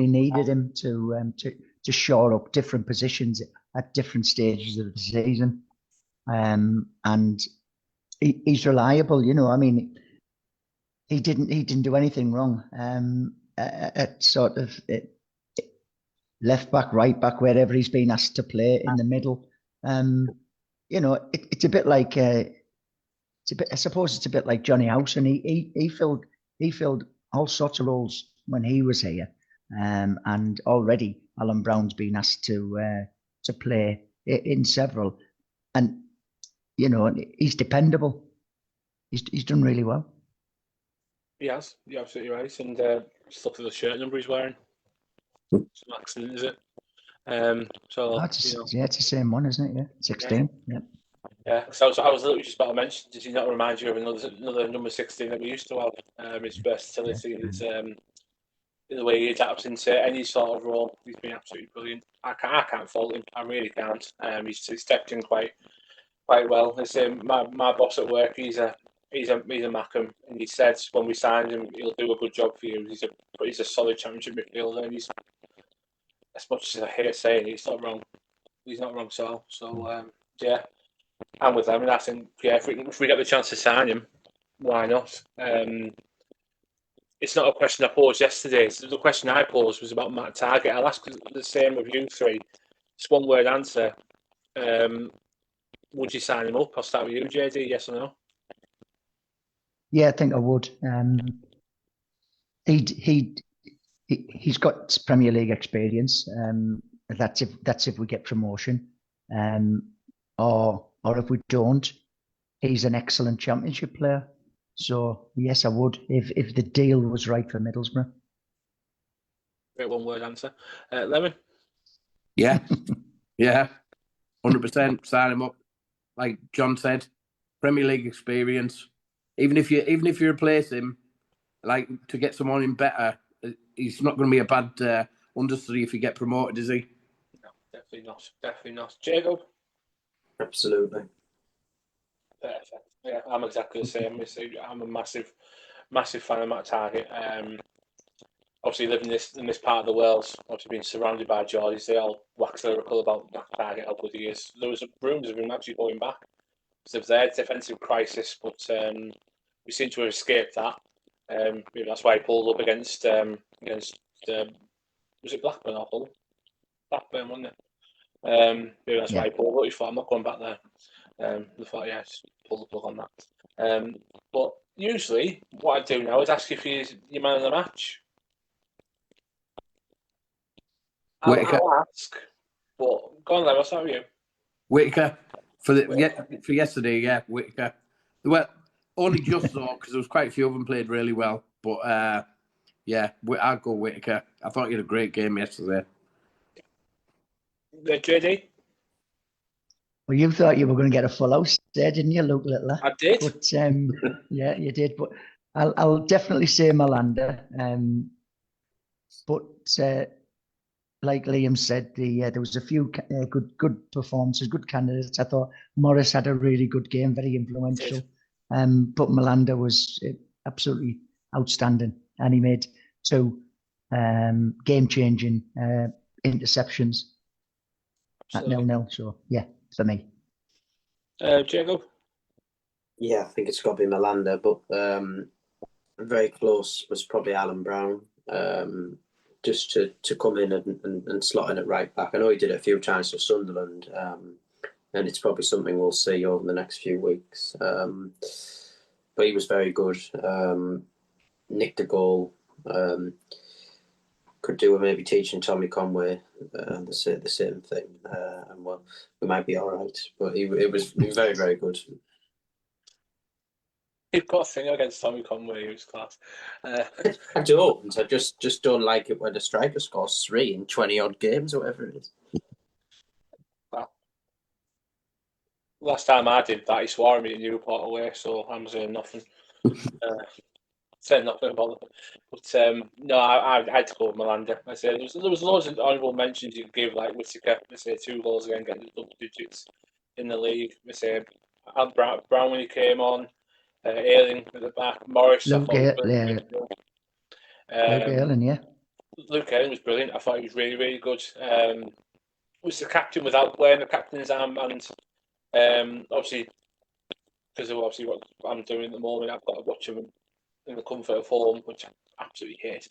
needed him to shore up different positions at different stages of the season, and he's reliable. He didn't do anything wrong. At sort of left back, right back, wherever he's been asked to play in the middle. It's a bit like I suppose it's a bit like Johnny House, and he filled all sorts of roles when he was here, and already Alan Brown's been asked to play in several, and he's dependable. He's done really well. He has. You're absolutely right. And just look at the shirt number he's wearing. It's an accident, is it? It's the same one, isn't it? Yeah, 16. Yeah. So I was literally just about to mention. Did he not remind you of another number 16 that we used to have? His versatility, his the way he adapts into any sort of role. He's been absolutely brilliant. I can't fault him. I really can't. He's stepped in quite well. My boss at work, he's a Mackham, and he said when we signed him, he'll do a good job for you. He's a solid championship midfielder, and he's, as much as I hate saying it, he's not wrong. He's not wrong at all. So yeah, I'm with them. And I think if we get the chance to sign him, why not? It's not a question I posed yesterday. The question I posed was about Matt Targett. I'll ask the same of you three. It's one word answer. Would you sign him up? I'll start with you, JD. Yes or no? Yeah, I think I would. He's got Premier League experience. That's if we get promotion, or if we don't, he's an excellent Championship player. So yes, I would if the deal was right for Middlesbrough. Great one word answer, Lemon. Yeah, 100%. Sign him up. Like John said, Premier League experience. Even if you replace him, like to get someone in better, he's not going to be a bad understudy if you get promoted, is he? No, definitely not. Jacob? Absolutely. Perfect. Yeah, I'm exactly the same. I'm a massive fan of Matt Targett. Obviously, living in this part of the world, obviously being surrounded by Geordies, they all wax lyrical about Matt Targett, how good he is. There was rumours of him actually going back because of their defensive crisis, but we seem to have escaped that. Maybe that's why he pulled up against was it Blackburn or Fulham? Blackburn, wasn't it? Maybe that's why he pulled up. He thought, I'm not going back there. They thought, yeah, just pull the plug on that. But usually, what I do now is ask if he's your man of the match. I'll ask, but go on then, what's that with you? Whittaker for yesterday, yeah, Whittaker. Well, only just so because there was quite a few of them played really well, but yeah, I'd go Whittaker. I thought he had a great game yesterday. JD? Well, you thought you were going to get a full house there, didn't you, Luke Littler? I did. But yeah, you did. But I'll definitely say Malander. But like Liam said, there was a few good performances, good candidates. I thought Morris had a really good game, very influential. But Malander was absolutely outstanding, and he made 2 game-changing interceptions at 0-0. So yeah, for me. Jacob? Yeah, I think it's got to be Malander, but very close was probably Alan Brown. Just to come in and slot in at right back. I know he did it a few times for Sunderland, and it's probably something we'll see over the next few weeks. But he was very good. Nicked a goal. Could do with maybe teaching Tommy Conway the same thing, and well, we might be all right. But it was very, very good. You've got a thing against Tommy Conway, he was class. I don't. I just don't like it when a striker scores 3 in 20 odd games or whatever it is. Well, last time I did that, he swore at me at Newport away, so I'm saying nothing. Saying nothing about it. But no, I had to go with Malander. I said there was loads of honourable mentions you could give, like Whittaker. I say 2 goals again, getting double digits in the league. I say Brown when he came on. Ayling at the back, Morris. Luke Ayling, yeah. Luke Ayling was brilliant. I thought he was really, really good. Was the captain without wearing the captain's armband. Obviously, because of obviously what I'm doing at the moment, I've got to watch him in the comfort of home, which I absolutely hate.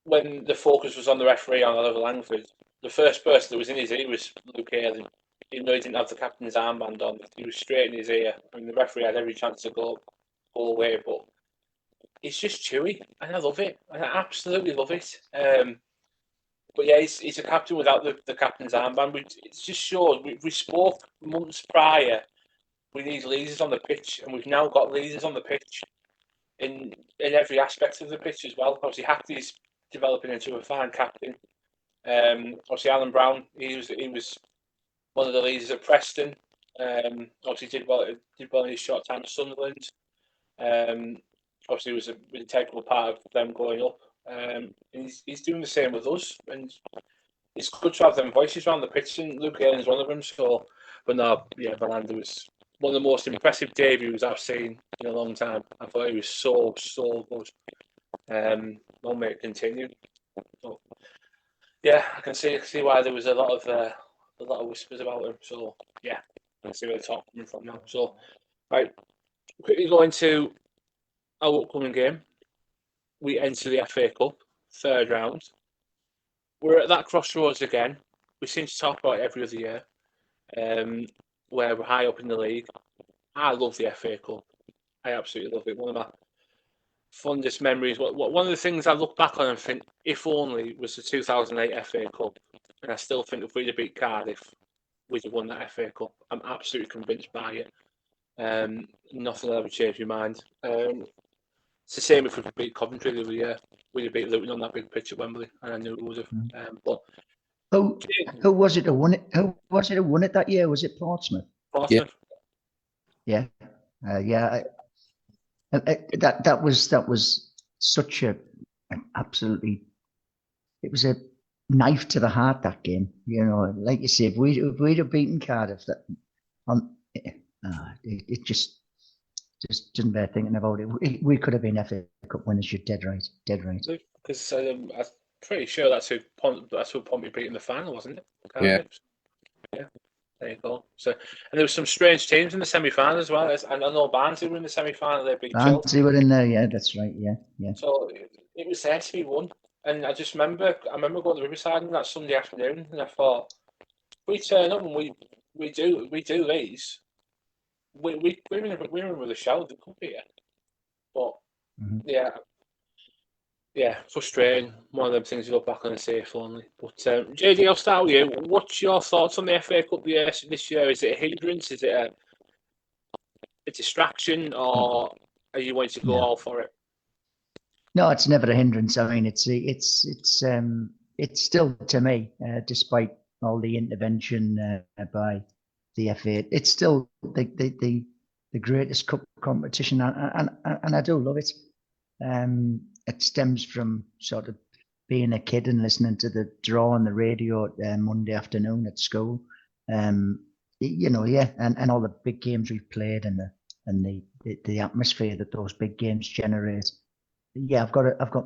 When the focus was on the referee on Oliver Langford, the first person that was in his ear was Luke Ayling. Even though he didn't have the captain's armband on, he was straight in his ear. I mean, the referee had every chance to go away, but it's just chewy, and I love it. I absolutely love it. But yeah, he's a captain without the captain's armband. It just shows. We spoke months prior. We need leaders on the pitch, and we've now got leaders on the pitch in every aspect of the pitch as well. Obviously, Hackley's developing into a fine captain. Obviously, Alan Brown, he was one of the leaders at Preston. Obviously did well in his short time at Sunderland. Obviously was an integral part of them going up. And he's doing the same with us, and it's good to have them voices around the pitch, and Luke Ayling is one of them. So, but no, yeah, Valander was one of the most impressive debuts I've seen in a long time. I thought he was so good. Long may it continue. So, yeah, I can see why there was a lot of whispers about him. So yeah, I can see where the talk coming from now. So right, quickly going to our upcoming game. We enter the FA Cup, 3rd round. We're at that crossroads again. We seem to talk about it every other year, where we're high up in the league. I love the FA Cup. I absolutely love it. One of my fondest memories. One of the things I look back on and think, if only, was the 2008 FA Cup. And I still think if we'd have beat Cardiff, we'd have won that FA Cup. I'm absolutely convinced by it. Nothing will ever change my mind. It's the same if we could beat Coventry the other year. We'd have beat Luton on that big pitch at Wembley, and I knew it would have. But who was it who won it? Who was it who won it that year? Was it Portsmouth? Portsmouth. Yeah. That was such an absolutely. It was a knife to the heart, that game. You know, like you say, if we'd have beaten Cardiff, it just didn't bear thinking about it. We could have been FA Cup winners. You're dead right. Because I'm pretty sure that's who Pompey beat in the final, wasn't it? Yeah. Yeah. There you go. So, and there was some strange teams in the semi-final as well. I know Barnsley were in the semi-final. They're big Chelsea. Barnsley were in there, yeah, that's right, yeah. So it was there to be won. And I just remember, going to Riverside on that Sunday afternoon, and I thought, if we turn up and we do these, we're in with a shout. It could be here, but yeah, frustrating. One of them things you look back on and say only. But JD, I'll start with you. What's your thoughts on the FA Cup this year? Is it a hindrance? Is it a distraction, or are you going to go all for it? No, it's never a hindrance. I mean, it's still, to me, despite all the intervention by the FA, it's still the greatest cup competition, and I do love it. It stems from sort of being a kid and listening to the draw on the radio Monday afternoon at school. And all the big games we've played and the atmosphere that those big games generate. Yeah, I've got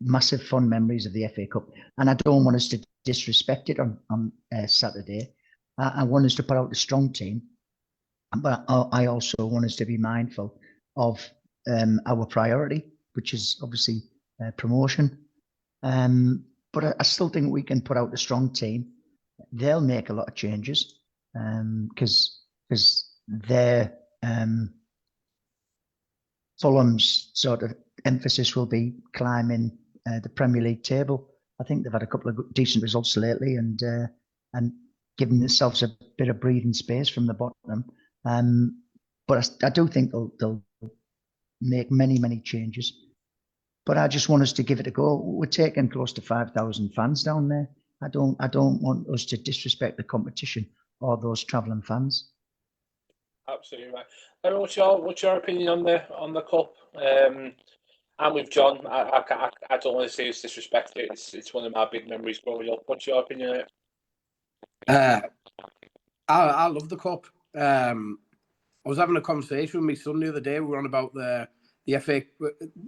massive fond memories of the FA Cup, and I don't want us to disrespect it on Saturday. I want us to put out a strong team, but I also want us to be mindful of our priority, which is obviously promotion. But I still think we can put out a strong team. They'll make a lot of changes because their Fulham's sort of emphasis will be climbing the Premier League table. I think they've had a couple of decent results lately and giving themselves a bit of breathing space from the bottom. But I do think they'll make many changes. But I just want us to give it a go. We're taking close to 5,000 fans down there. I don't want us to disrespect the competition or those travelling fans. Absolutely right. What's your opinion on the cup? I'm with John. I don't want to say it's disrespected. It's one of my big memories growing up. What's your opinion on it? I love the cup. I was having a conversation with my son the other day. We were on about the FA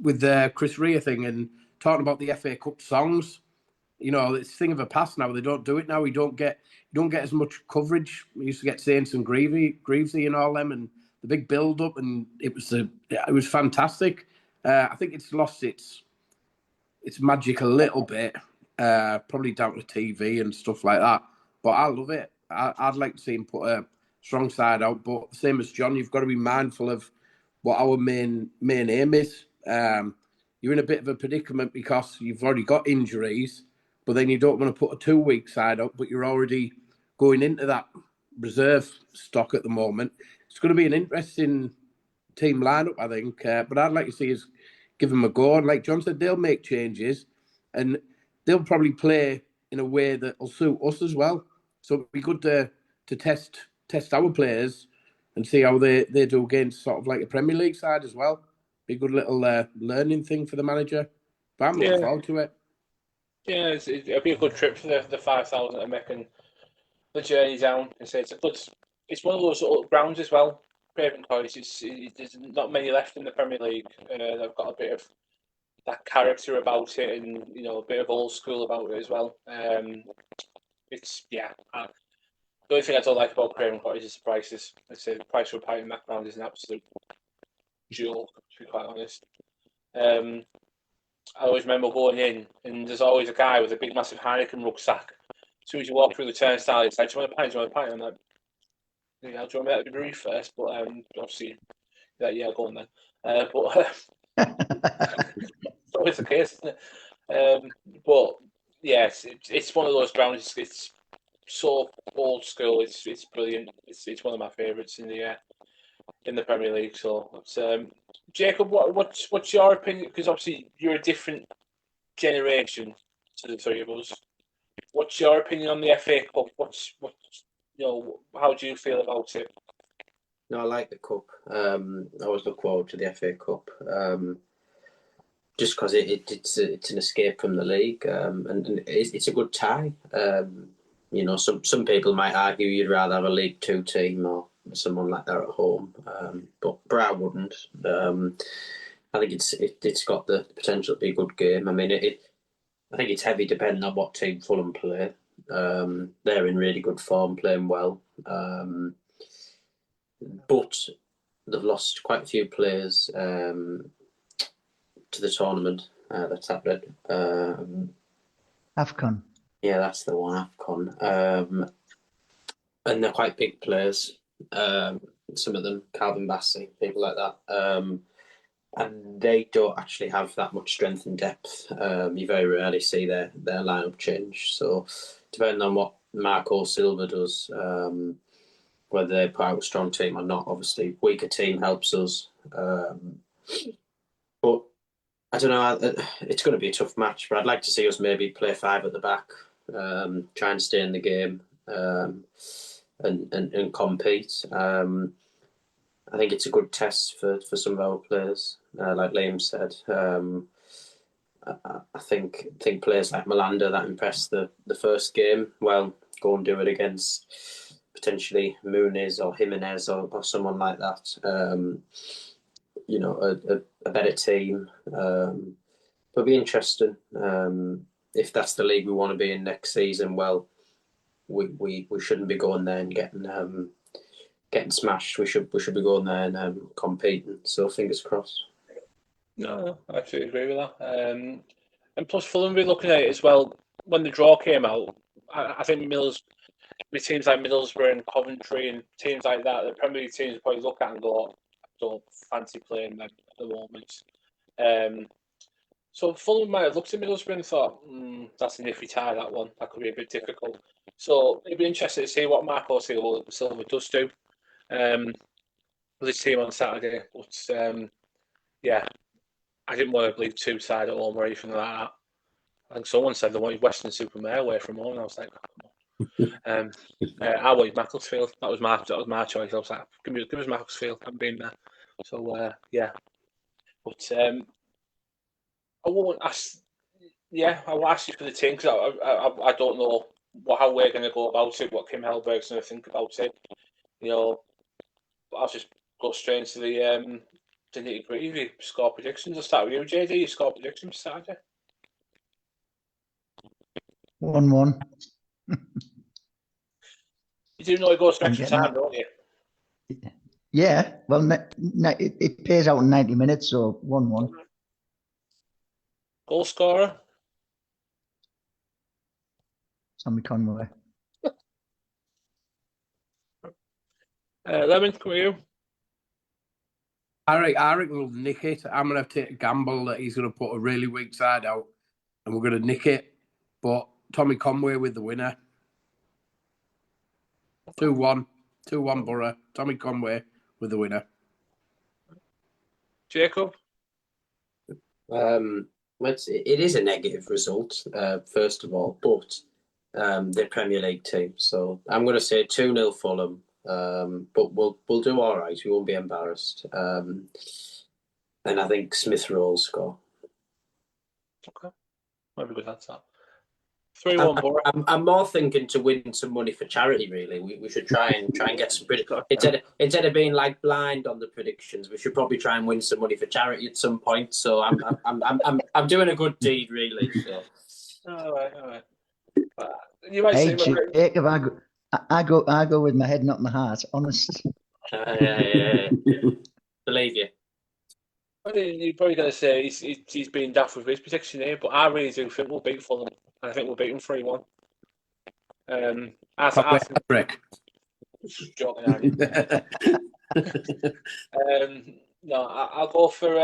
with the Chris Rea thing and talking about the FA Cup songs. You know, it's a thing of a past now. They don't do it now. You don't get as much coverage. We used to get Saints and Greavesy and all them, and the big build up, and it was fantastic. I think it's lost its magic a little bit, probably down to TV and stuff like that. But I love it. I'd like to see him put a strong side out. But same as John, you've got to be mindful of what our main aim is. You're in a bit of a predicament because you've already got injuries, but then you don't want to put a 2-week side up, but you're already going into that reserve stock at the moment. It's going to be an interesting team lineup, I think. But I'd like to see us give them a go. And like John said, they'll make changes and they'll probably play in a way that will suit us as well. So it'd be good to test our players and see how they do against sort of like a Premier League side as well. Be a good little learning thing for the manager. But I'm looking forward to it. Yeah, it'll be a good trip for the 5,000 and making the journey down. It's one of those little grounds as well. Craven Cottage. There's not many left in the Premier League. They've got a bit of that character about it, and a bit of old school about it as well. The only thing I don't like about Craven Cottage is the prices. I'd say the price for a pint in that ground is an absolute joke, to be quite honest. I always remember going in, and there's always a guy with a big, massive Heineken rucksack. As soon as you walk through the turnstile, it's like, do you want a pint? Do you want a pint? I'm like, yeah, do you want me to be brief first? But obviously, yeah, go on then. It's always the case, isn't it? But yeah, it's one of those grounds. It's so old school. It's brilliant. It's one of my favourites in the Premier League. So, Jacob, what's your opinion? Because obviously you're a different generation to the three of us. What's your opinion on the FA Cup? How do you feel about it? No, I like the cup. I always look forward to the FA Cup. Just because it's an escape from the league, and it's a good tie. Some people might argue you'd rather have a League Two team or someone like that at home, but I wouldn't. I think it's got the potential to be a good game. I mean, I think it's heavy depending on what team Fulham play. They're in really good form, playing well. But they've lost quite a few players to the tournament that's happened. AFCON. Yeah, that's the one, AFCON. And they're quite big players. Some of them, Calvin Bassey, people like that. And they don't actually have that much strength and depth. You very rarely see their lineup change. So, depending on what Marco Silva does, whether they put out a strong team or not, obviously, weaker team helps us. But I don't know. It's going to be a tough match, but I'd like to see us maybe play 5 at the back, try and stay in the game, and compete. I think it's a good test for some of our players, like Liam said. I think players like Malanda that impressed the first game, well, go and do it against potentially Muniz or Jimenez or someone like that. A better team. It'll be interesting. If that's the league we want to be in next season, well, we shouldn't be going there and getting smashed. We should be going there and competing. So fingers crossed. No, I absolutely agree with that. And plus, Fulham, we're looking at it as well. When the draw came out, I think with teams like Middlesbrough and Coventry and teams like that, the Premier League teams probably look at and go, I don't fancy playing them at the moment. So Fulham might have looked at Middlesbrough and thought, that's an iffy tie, that one. That could be a bit difficult. So it'd be interesting to see what Marco Silva does do with his team on Saturday. But yeah, I didn't want to leave 2 sides at home or anything like that. I think someone said they wanted Western-super-Mare away from home, and I was like, I wanted Macclesfield. That was my choice. I was like, give us Macclesfield. I haven't been there. So yeah, but I won't ask. Yeah, I will ask you for the team because I don't know how we're going to go about it. What Kim Hellberg's going to think about it. But I'll just go straight into the nitty gritty. Score predictions. I'll start with you, JD. Your score predictions Saturday. 1-1. You do know it goes to extra time, don't you? Yeah, well, it pays out in 90 minutes, so 1-1. Goal scorer? Tommy Conway. Lemon, come with you. I reckon we'll nick it. I'm going to take a gamble that he's going to put a really weak side out and we're going to nick it. But Tommy Conway with the winner. 2-1. 2-1 Borough. Tommy Conway with the winner. Jacob? It is a negative result, first of all, but they're Premier League team. So I'm going to say 2-0 Fulham. But we'll do all right. We won't be embarrassed. And I think Smith Rowe will score. Okay, might be good answer. 3-1 Borough. I'm more thinking to win some money for charity. Really, we should try and get some instead of being like blind on the predictions. We should probably try and win some money for charity at some point. So I'm doing a good deed, really. So. All right. You might Hey, say, Jacob, I go with my head, not my heart. Honest. Yeah. Believe you. You're probably going to say he's being daft with his prediction here, but I really do think we'll beat Fulham. I think we'll beat them 3-1. Joking, no, I'll go for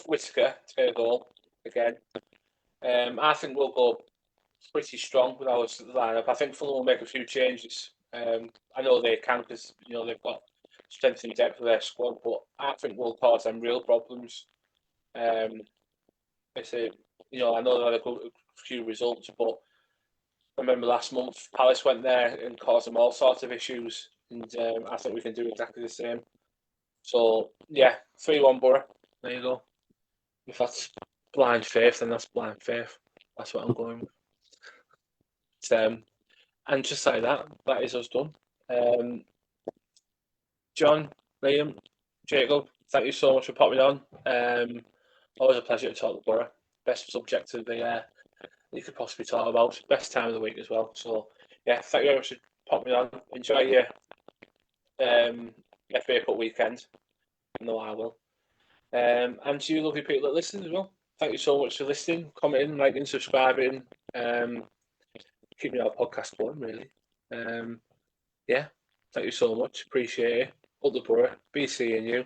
Whittaker to get a goal again. I think we'll go pretty strong with our lineup. I think Fulham will make a few changes. I know they can because they've got strength and depth of their squad, but I think we'll cause them real problems. I know they had a few results, but I remember last month Palace went there and caused them all sorts of issues, and I think we can do exactly the same. So yeah, 3-1 Borough. There you go. If that's blind faith, then that's blind faith. That's what I'm going with. And just like that is us done. John, Liam, Jacob, thank you so much for popping on. Always a pleasure to talk to Borough. Best subject of the you could possibly talk about. Best time of the week as well. So, yeah, thank you very much for popping on. Enjoy your FA Cup weekend. I know I will. And to you lovely people that listen as well. Thank you so much for listening, commenting, liking, subscribing. Keeping our podcast going, really. Yeah, thank you so much. Appreciate it. Up the borough. Be seeing you.